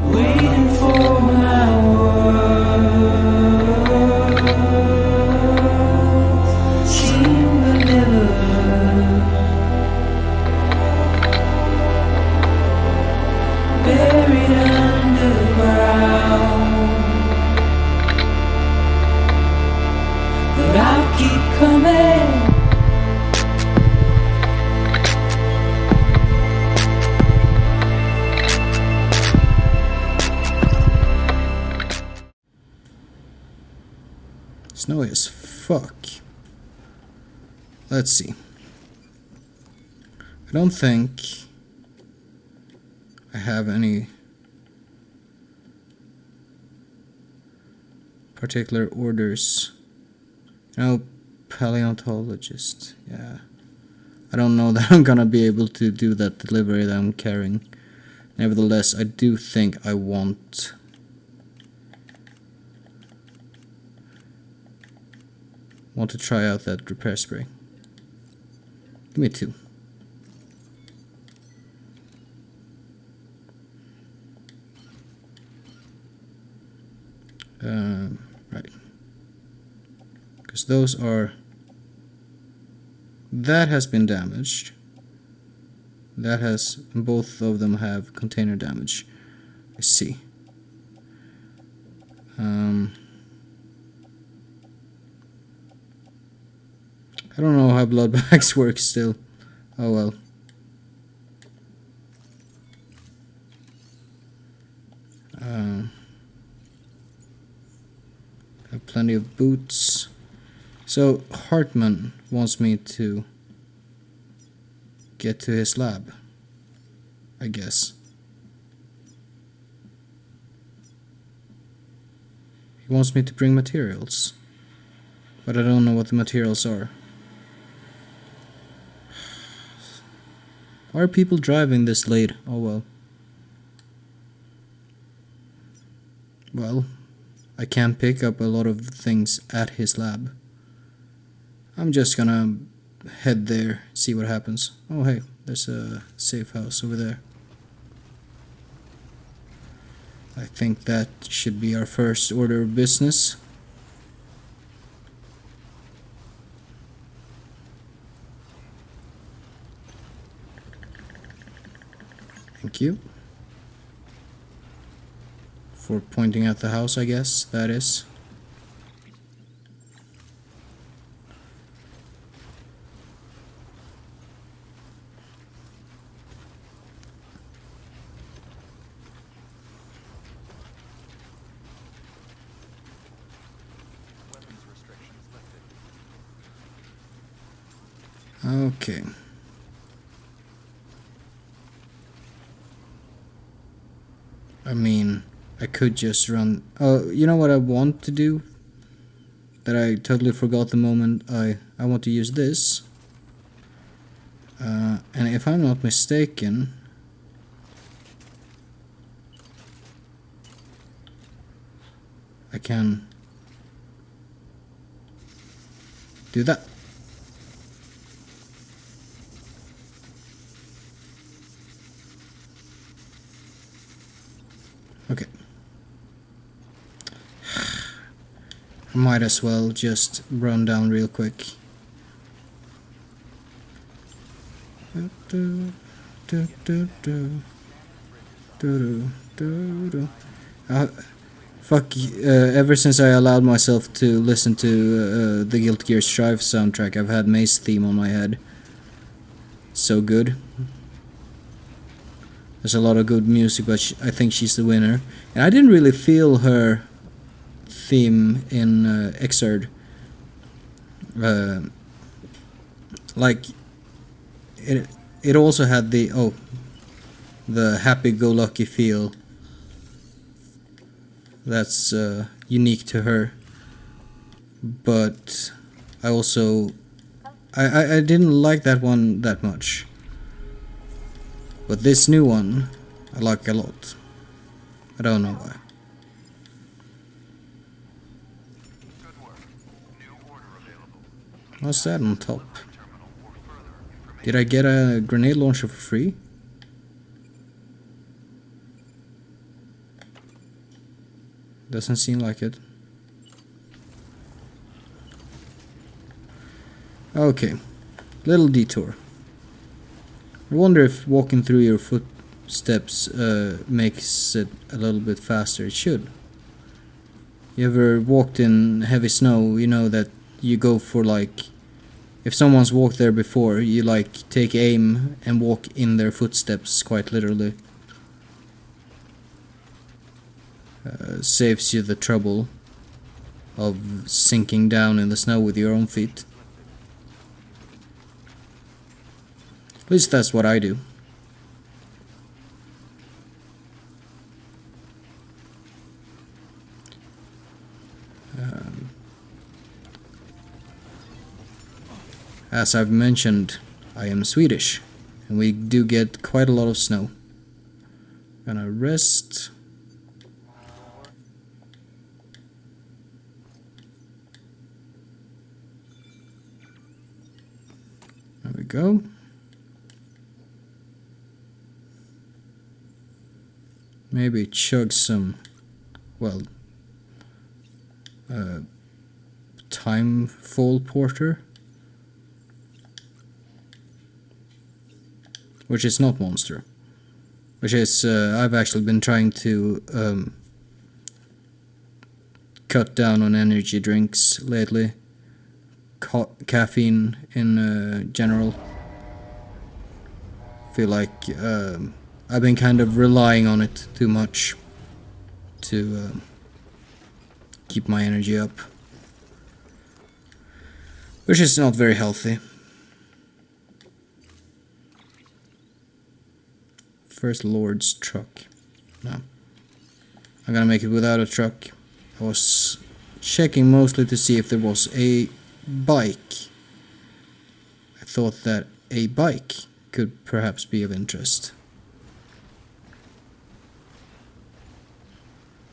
waiting for my words, seem but never. Buried underground, but I'll keep coming. Snowy as fuck. Let's see. I don't think I have any particular orders. No, paleontologist. Yeah. I don't know that I'm gonna be able to do that delivery that I'm carrying. Nevertheless, I do think I want to try out that repair spray. Give me 2. Right. Because those are... That has been damaged. That has... Both of them have container damage. I see. I don't know how blood bags work still. Oh well. Have plenty of boots. So Heartman wants me to get to his lab, I guess. He wants me to bring materials, but I don't know what the materials are. Why are people driving this late? Oh well. Well, I can't pick up a lot of things at his lab. I'm just gonna head there, see what happens. Oh hey, there's a safe house over there. I think that should be our first order of business. Thank you for pointing out the house, I guess that is. Okay. I mean, I could just run... you know what I want to do? That I totally forgot the moment I want to use this. And if I'm not mistaken... I can... do that. Okay. I might as well just run down real quick. Fuck, ever since I allowed myself to listen to the Guilty Gear Strive soundtrack, I've had May's theme on my head. So good. There's a lot of good music, but I think she's the winner. And I didn't really feel her theme in Xrd. Like, it also had the happy-go-lucky feel that's unique to her. But I also... I didn't like that one that much. But this new one, I like a lot. I don't know why. What's that on top? Did I get a grenade launcher for free? Doesn't seem like it. Okay, little detour. I wonder if walking through your footsteps makes it a little bit faster. It should. You ever walked in heavy snow? You know that you go for like, if someone's walked there before, you like take aim and walk in their footsteps quite literally. Saves you the trouble of sinking down in the snow with your own feet. At least that's what I do. As I've mentioned, I am Swedish, and we do get quite a lot of snow. Gonna rest. There we go. Maybe chug some, well, time fall porter, which is not Monster, which is I've actually been trying to cut down on energy drinks lately, caffeine in general. Feel like I've been kind of relying on it too much to keep my energy up, which is not very healthy. First Lord's truck. No, I'm gonna make it without a truck. I was checking mostly to see if there was a bike. I thought that a bike could perhaps be of interest.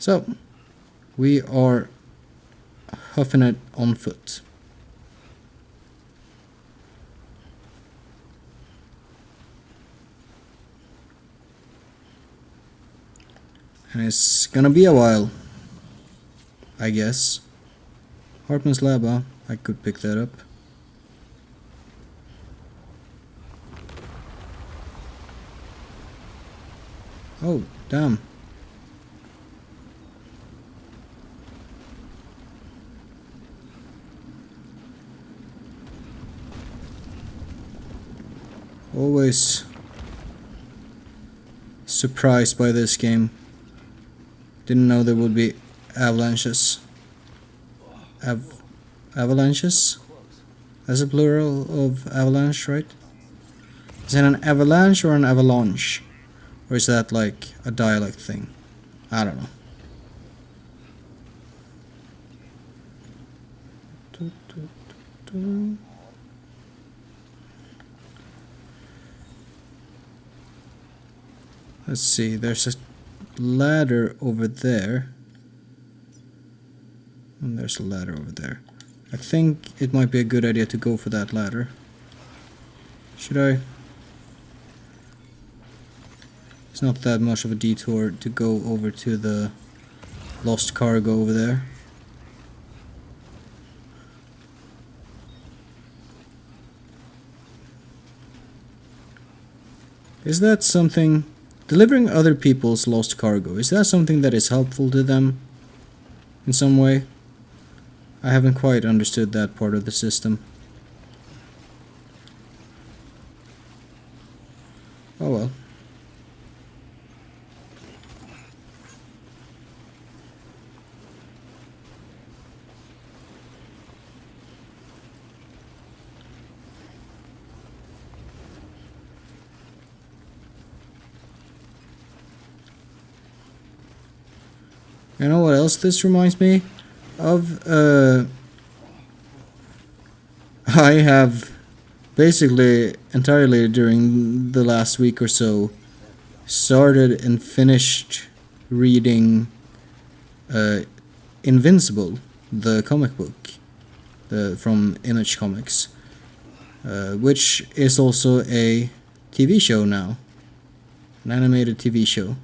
So, we are huffing it on foot. And it's gonna be a while, I guess. Heartman's lab, huh? I could pick that up. Oh, damn. Always surprised by this game. Didn't know there would be avalanches. Avalanches? That's a plural of avalanche, right? Is it an avalanche or an avalanche? Or is that like a dialect thing? I don't know. Let's see, there's a ladder over there. And there's a ladder over there. I think it might be a good idea to go for that ladder. Should I? It's not that much of a detour to go over to the lost cargo over there. Is that something... delivering other people's lost cargo, is that something that is helpful to them in some way? I haven't quite understood that part of the system. Oh well. You know what else this reminds me of? I have basically entirely during the last week or so started and finished reading Invincible, the comic book from Image Comics, which is also a TV show now, an animated TV show.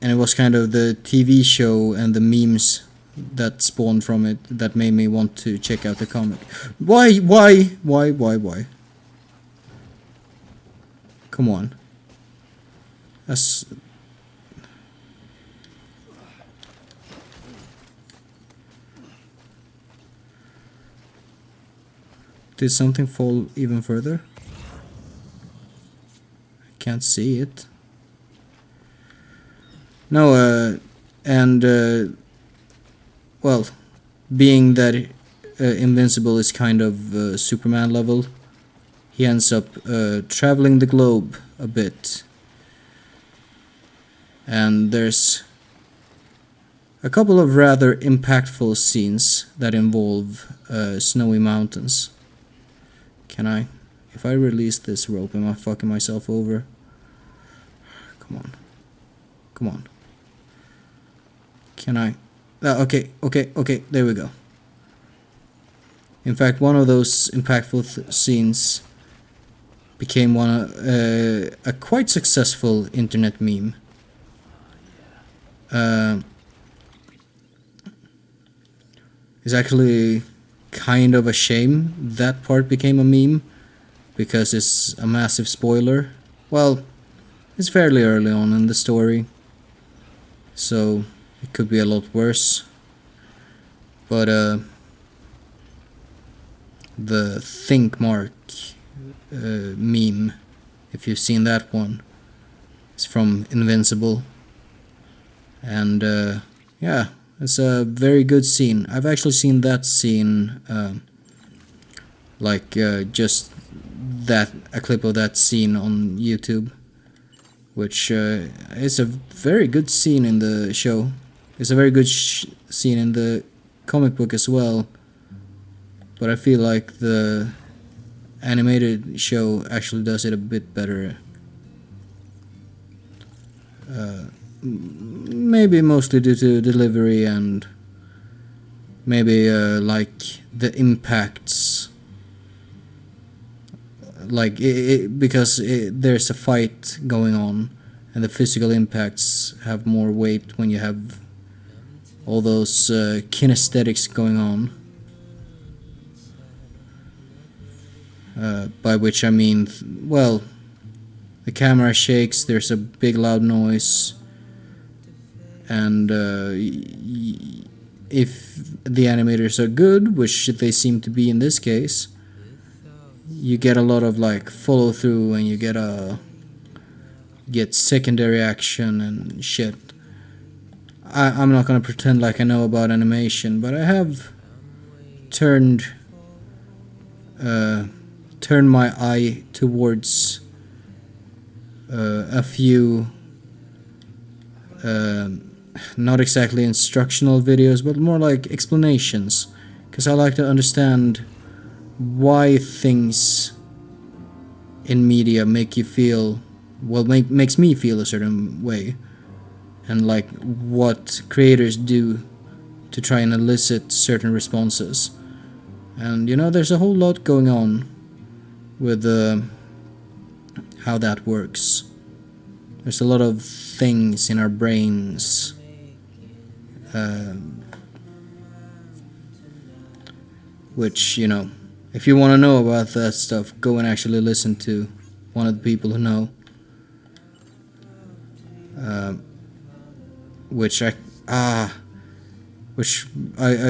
and it was kind of the TV show and the memes that spawned from it that made me want to check out the comic. Why? Come on. That's... Did something fall even further? I can't see it. No, well, being that Invincible is kind of Superman level, he ends up traveling the globe a bit. And there's a couple of rather impactful scenes that involve snowy mountains. Can I? If I release this rope, am I fucking myself over? Come on. Come on. Can I? Okay, there we go. In fact, one of those impactful scenes became a quite successful internet meme. It's actually kind of a shame that part became a meme, because it's a massive spoiler. Well, it's fairly early on in the story, so it could be a lot worse. But the think mark meme, if you've seen that one, is from Invincible, and yeah, it's a very good scene. I've actually seen that scene, just a clip of that scene on YouTube, which is a very good scene in the show. It's a very good scene in the comic book as well, but I feel like the animated show actually does it a bit better. Maybe mostly due to delivery, and maybe like the impacts, like because there's a fight going on, and the physical impacts have more weight when you have all those kinesthetics going on. By which I mean, well, the camera shakes, there's a big loud noise, and if the animators are good, which they seem to be in this case, you get a lot of like follow through, and you get secondary action and shit. I'm not gonna pretend like I know about animation, but I have turned my eye towards a few not exactly instructional videos, but more like explanations, because I like to understand why things in media make you feel, well, makes me feel a certain way, and like what creators do to try and elicit certain responses. And you know, there's a whole lot going on with how that works. There's a lot of things in our brains which, you know, if you want to know about that stuff, go and actually listen to one of the people who know. Which I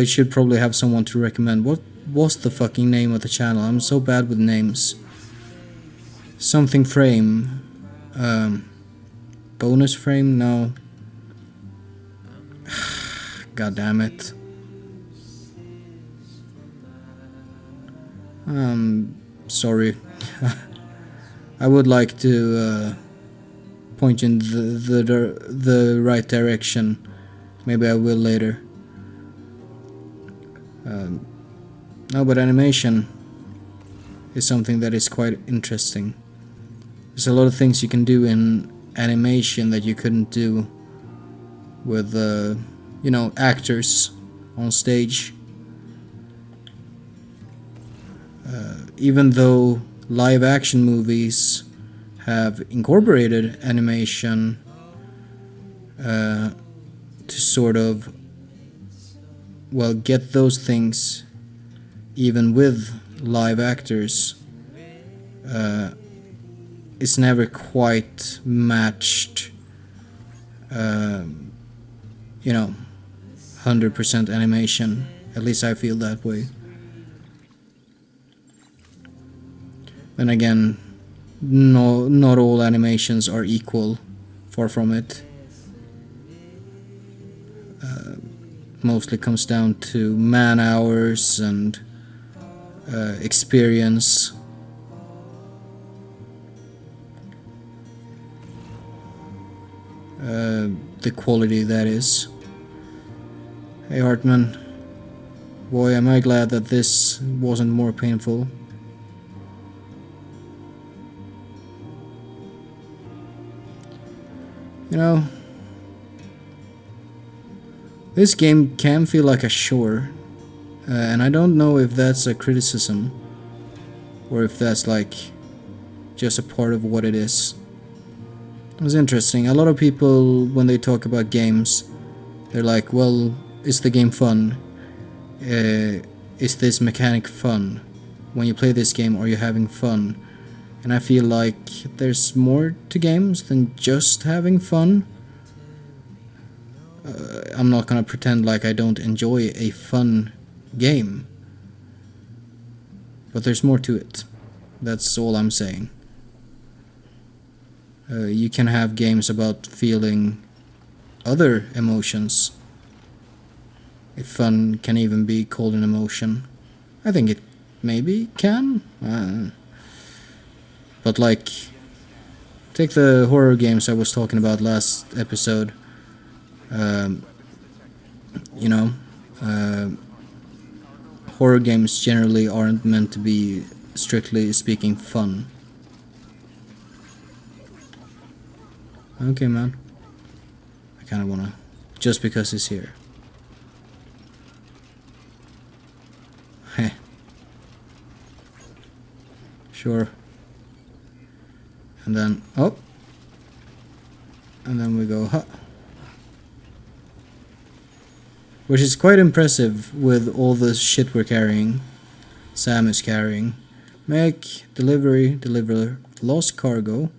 should probably have someone to recommend. What was the fucking name of the channel? I'm so bad with names. Something frame. Bonus frame? No. God damn it. Sorry. I would like to point you in the right direction. Maybe I will later. No, but animation is something that is quite interesting. There's a lot of things you can do in animation that you couldn't do with, you know, actors on stage. Even though live action movies have incorporated animation, to sort of, well, get those things even with live actors. It's never quite matched, you know, 100% animation. At least I feel that way. Then again, no, not all animations are equal. Far from it. Mostly comes down to man hours and experience. The quality, that is. Hey Heartman, boy am I glad that this wasn't more painful. You know, this game can feel like a chore, and I don't know if that's a criticism or if that's like just a part of what it is. It was interesting. A lot of people, when they talk about games, they're like, well, is the game fun? Is this mechanic fun? When you play this game, are you having fun? And I feel like there's more to games than just having fun. I'm not gonna pretend like I don't enjoy a fun game. But there's more to it. That's all I'm saying. You can have games about feeling other emotions. If fun can even be called an emotion. I think it maybe can. But like, take the horror games I was talking about last episode. You know, horror games generally aren't meant to be, strictly speaking, fun. Okay, man. I kind of wanna, just because he's here. Heh. Sure. And then, oh. And then we go, huh. Which is quite impressive with all the shit we're carrying. Sam is carrying. Make, delivery, deliver, lost cargo.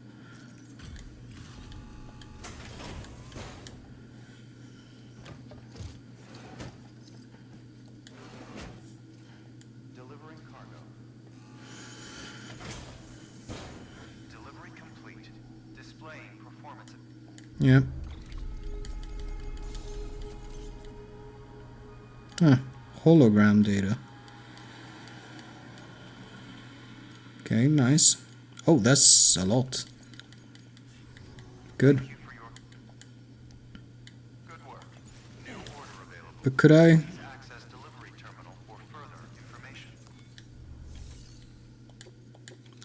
Delivering cargo. Delivery complete. Displaying performance. Yep. Huh. Hologram data. Okay, nice. Oh, that's a lot. Good. Thank you for your good work. New order available. But could I? Please access delivery terminal for further information.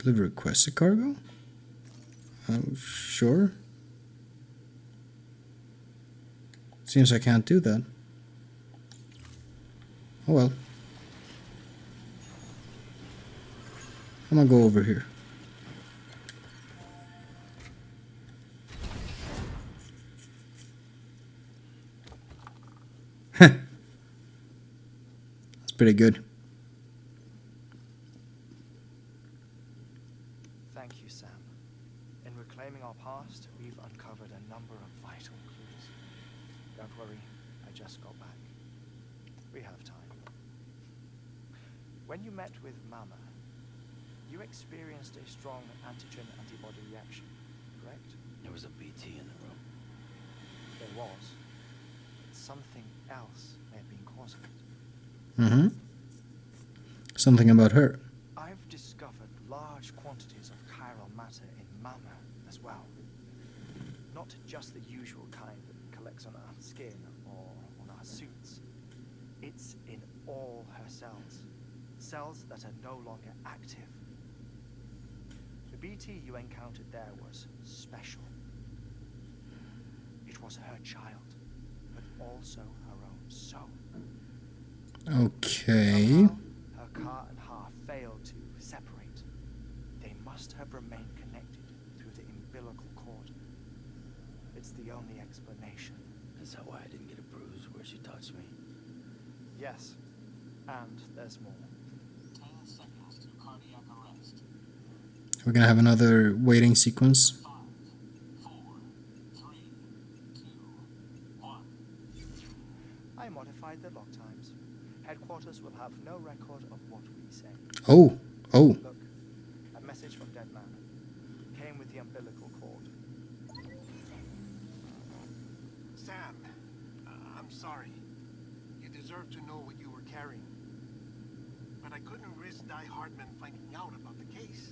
Deliver requested cargo? Sure. Seems I can't do that. Oh well. I'm gonna go over here. That's pretty good. Thank you, Sam. In reclaiming our past, we've uncovered a number of vital clues. Don't worry, I just got back. We have time. When you met with Mama, you experienced a strong antigen-antibody reaction, correct? There was a BT in the room. There was. But something else may have been causing it. Mm-hmm. Something about her. I've discovered large quantities of chiral matter in Mama as well. Not just the usual kind that collects on our skin or on our suits. It's in all her cells. Cells that are no longer active. The BT you encountered there was special. It was her child, but also her own soul. Okay. Somehow, her car and half failed to separate. They must have remained connected through the umbilical cord. The it's the only explanation. Is that why I didn't get a bruise where she touched me? Yes, and there's more. 10 seconds to cardiac arrest. We're gonna have another waiting sequence. 5, 4, 3, 2, 1. I modified the log times. Headquarters will have no record of what we say. Oh, oh. Look, a message from Dead Man. Came with the umbilical cord. Sam, I'm sorry. You deserve to know what you were carrying. But I couldn't risk Heartman finding out about the case.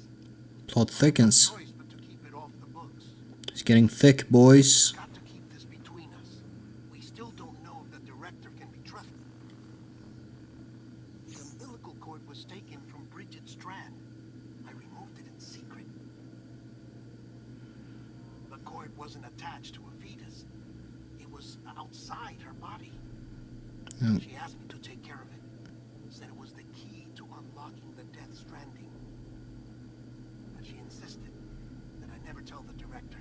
Plot thickens. No choice but to keep it off the books. It's getting thick, boys. Got to keep this between us. We still don't know if the director can be trusted. The umbilical cord was taken from Bridget Strand. I removed it in secret. The cord wasn't attached to a fetus. It was outside her body. Oh. She asked me to take care of it. Said it was the key to unlocking the Death Stranding. But she insisted that I never tell the director.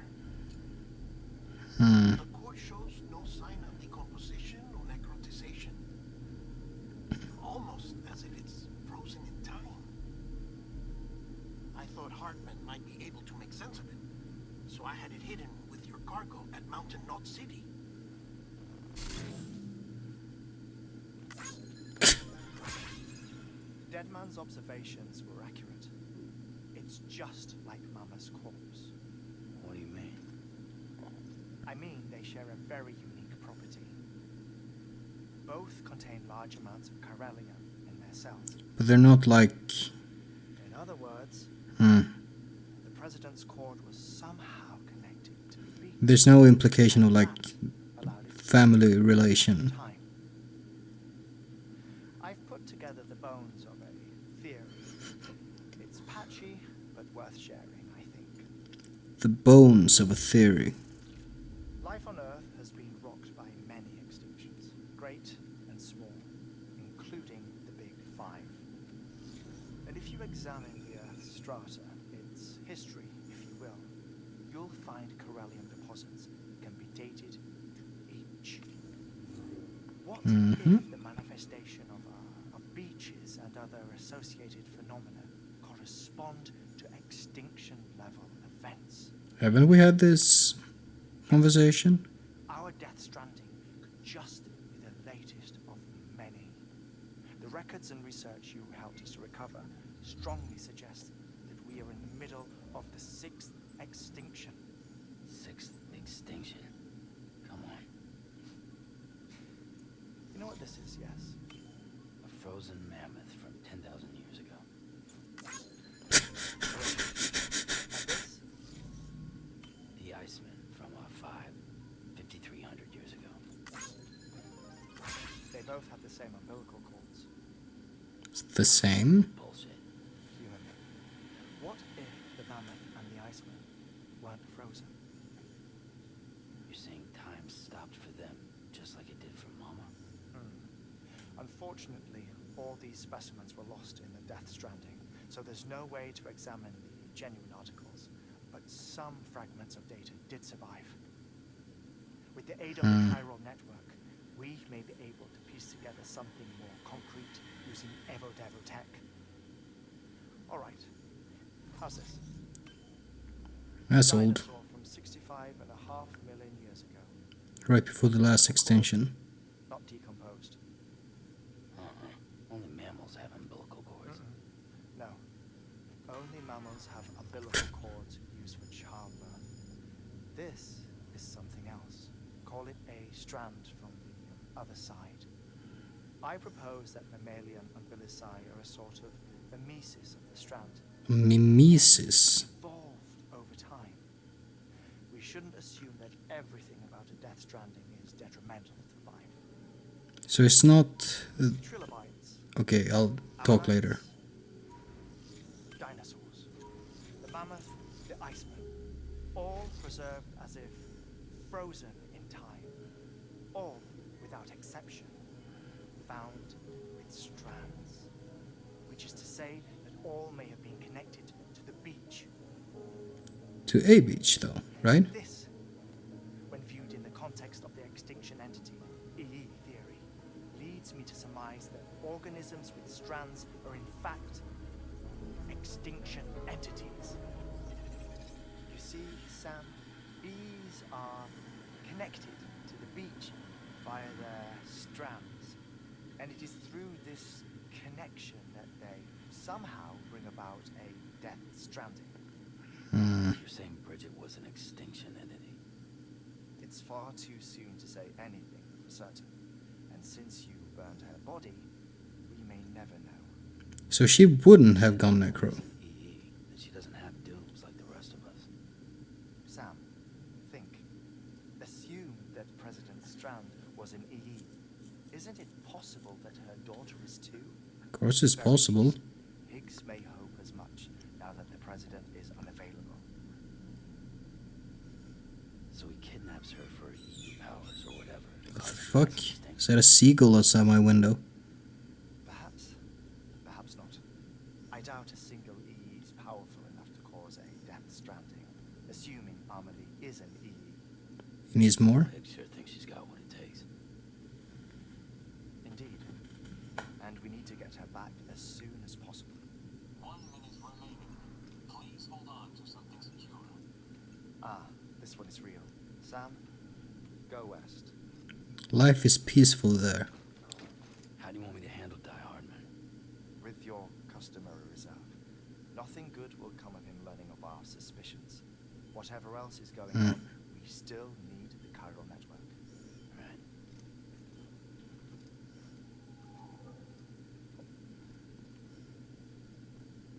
The cord shows no sign of decomposition or necrotization. Almost as if it's frozen in time. I thought Heartman might be able to make sense of it. So I had it hidden with your cargo at Mountain Knot City. Deadman's observations were accurate. It's just like Mama's corpse. What do you mean? I mean, they share a very unique property. Both contain large amounts of chiralium in their cells. But they're not like... In other words, Hmm. the president's cord was somehow connected to the beat. There's no implication of like That allowed it to family relation. time. I've put together the bones of a theory. It's patchy, but worth sharing, I think. The bones of a theory. Life on Earth has been rocked by many extinctions, great and small, including the Big Five. And if you examine the Earth's strata, its history, if you will, you'll find chiralium deposits can be dated each. What if the manifestation of beaches and other associated phenomena correspond to extinction level events? Haven't we had this conversation? Our Death Stranding could just be the latest of many. The records and research you helped us to recover strongly suggest that we are in the middle of the 6th extinction. 6th extinction. Come on. You know what this is, yes? A frozen mammoth from 10,000 years ago. And this? The Iceman from 5,300 years ago. They both have the same umbilical cords. It's the same? Bullshit. You and me. What if the mammoth and the Iceman weren't frozen? You're saying time stopped for them, just like it did for Mama? Unfortunately, all these specimens were lost in the Death Stranding, so there's no way to examine the genuine articles. But some fragments of data did survive. With the aid of the chiral network, we may be able to piece together something more concrete using Evo-Devo tech. All right. How's this? That's old. Dinosaur from 65.5 million years ago. Right before the last extinction. Not decomposed. Only mammals have umbilical cords. No. Only mammals have umbilical cords used for childbirth. This is something else. Call it a strand from the other side. I propose that mammalian umbilici are a sort of mimesis of the strand. Mimesis. Evolved over time. We shouldn't assume that everything about a Death Stranding is detrimental to life. So it's not... Trilobites. okay, I'll talk later. Dinosaurs. The mammoth, the Iceman. All preserved as if frozen in time. All, without exception, found with strands. Which is to say that all may have been connected to the beach. To a beach though, right? This, when the context of the extinction entity, EE theory, leads me to surmise that organisms with strands are in fact extinction entities. You see, Sam, bees are connected to the beach via their strands, and it is through this connection that they somehow bring about a death stranding. You're saying Bridget was an extinction entity? It's far too soon to say anything for certain, and since you burned her body, we may never know. So she wouldn't have gone necro. EE, and she doesn't have dooms like the rest of us. Sam, think. Assume that President Strand was an EE. Isn't it possible that her daughter is too? Of course it's possible. Higgs may hope as much now that the president is unavailable. So he kidnaps her for EE powers or whatever. What the fuck? Is that a seagull outside my window? Perhaps. Perhaps not. I doubt a single EE is powerful enough to cause a death stranding, assuming Amelie is an EE. He needs more? Higgs sure thinks she's got what it takes. Indeed. And we need to get her back as soon as possible. 1 minute remaining. Please hold on to something secure. Ah, this one is real. Sam, go west. Life is peaceful there. How do you want me to handle Die Hardman? With your customary reserve. Nothing good will come of him learning of our suspicions. Whatever else is going on, we still need the chiral network. Right.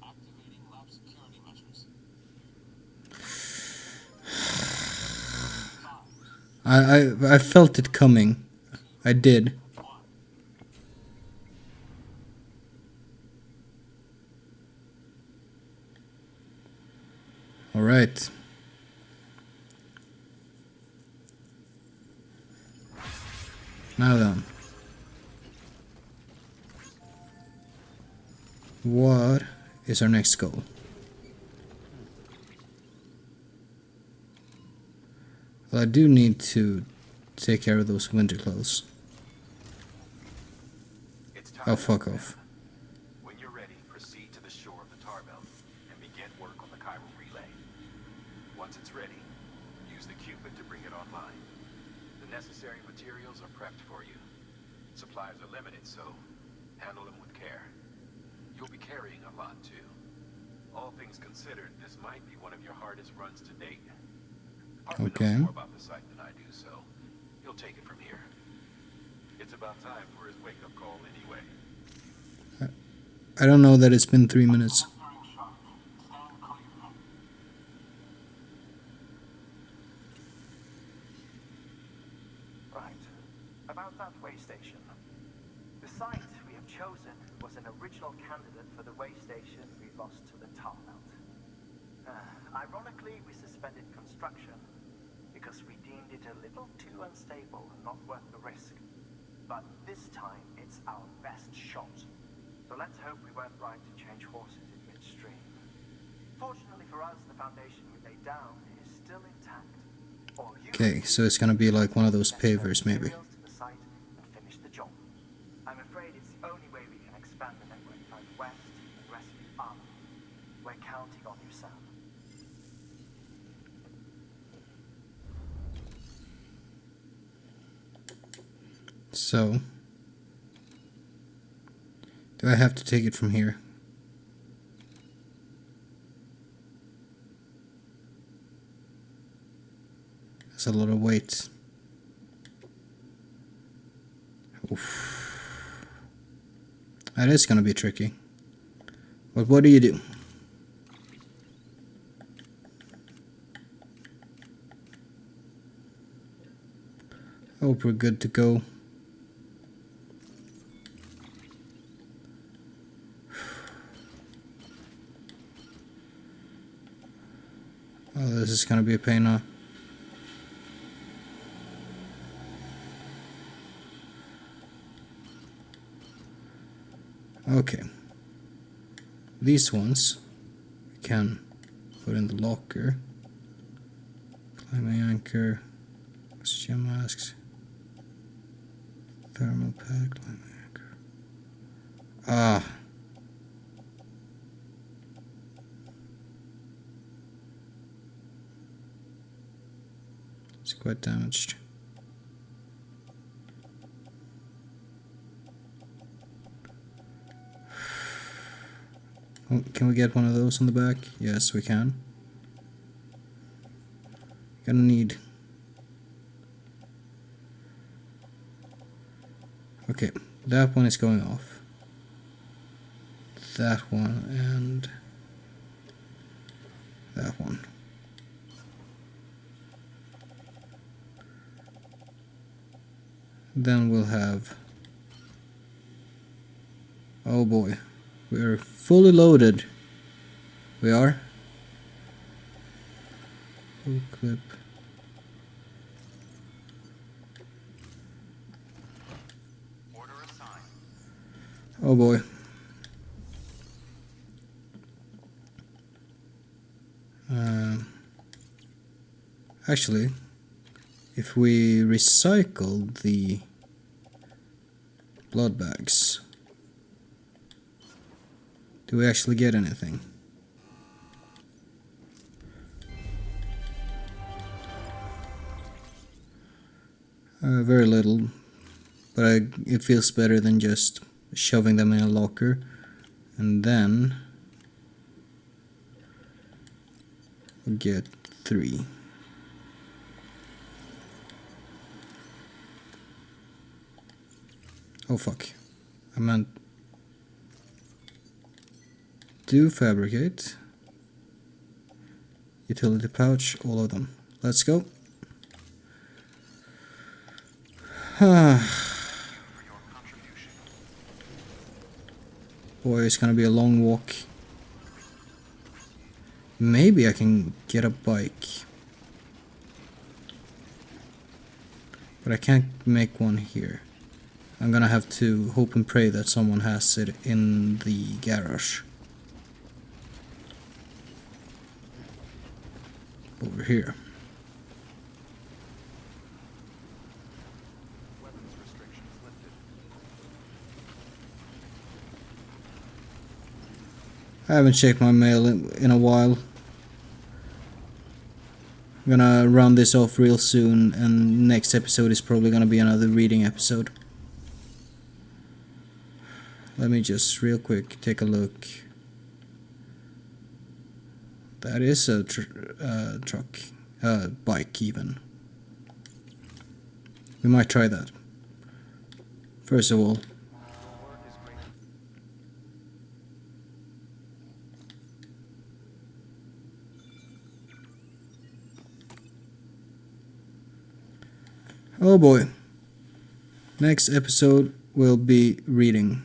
Activating lab security measures. I felt it coming. I did. All right. Now then. What is our next goal? Well, I do need to take care of those winter clothes. It's time. Oh, fuck off. When you're ready, proceed to the shore of the tar belt and begin work on the chiral relay. Once it's ready, use the Cupid to bring it online. The necessary materials are prepped for you. Supplies are limited, so handle them with care. You'll be carrying a lot, too. All things considered, this might be one of your hardest runs to date. Heartman Okay. knows more about the site than I do, so he'll take it from here. It's about time for his wake-up call anyway. I don't know that it's been 3 minutes. Entering sharp. Stand clear. Right. About that way station. The site we have chosen was an original candidate for the way station we lost to the tar belt. Ironically, we suspended construction because we deemed it a little too unstable and not worth the risk. But this time, it's our best shot. So let's hope we weren't right to change horses in midstream. Fortunately for us, the foundation we laid down is still intact. All you Okay, need so it's gonna be like one of those is to send pavers, maybe. materials to the site and finish the job. I'm afraid it's the only way we can expand the network further west and rescue Army. We're counting on you, Sam. So, do I have to take it from here? That's a lot of weight. Oof. That is gonna be tricky. But what do you do? Hope we're good to go. Oh, this is gonna be a pain now. Okay. These ones we can put in the locker. Climbing anchor. Oxygen masks. Thermal pack. Ah. It's quite damaged. Oh, can we get one of those on the back? Yes, we can. Gonna need. Okay, that one is going off. That one and that one. Then we'll have. Oh boy, we're fully loaded. We are. Full clip. Order assigned. Oh boy. Actually, if we recycle the blood bags, do we actually get anything? Very little, but it feels better than just shoving them in a locker. And then we'll get 3. Oh fuck, I meant do fabricate, utility pouch, all of them. Let's go. Boy, it's gonna be a long walk. Maybe I can get a bike, but I can't make one here. I'm gonna have to hope and pray that someone has it in the garage. Over here. Weapons restrictions lifted. I haven't checked my mail in a while. I'm gonna round this off real soon, and next episode is probably gonna be another reading episode. Let me just real quick take a look. That is a truck, bike even. We might try that. First of all, Your work is great. oh boy. Next episode will be reading.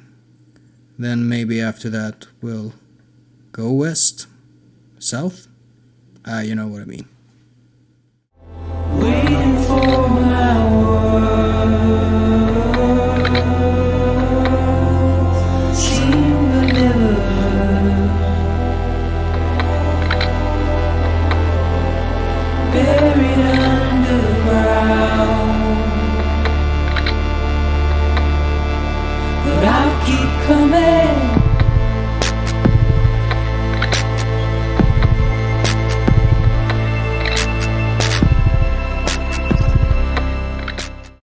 Then maybe after that we'll go west, south. You know what I mean.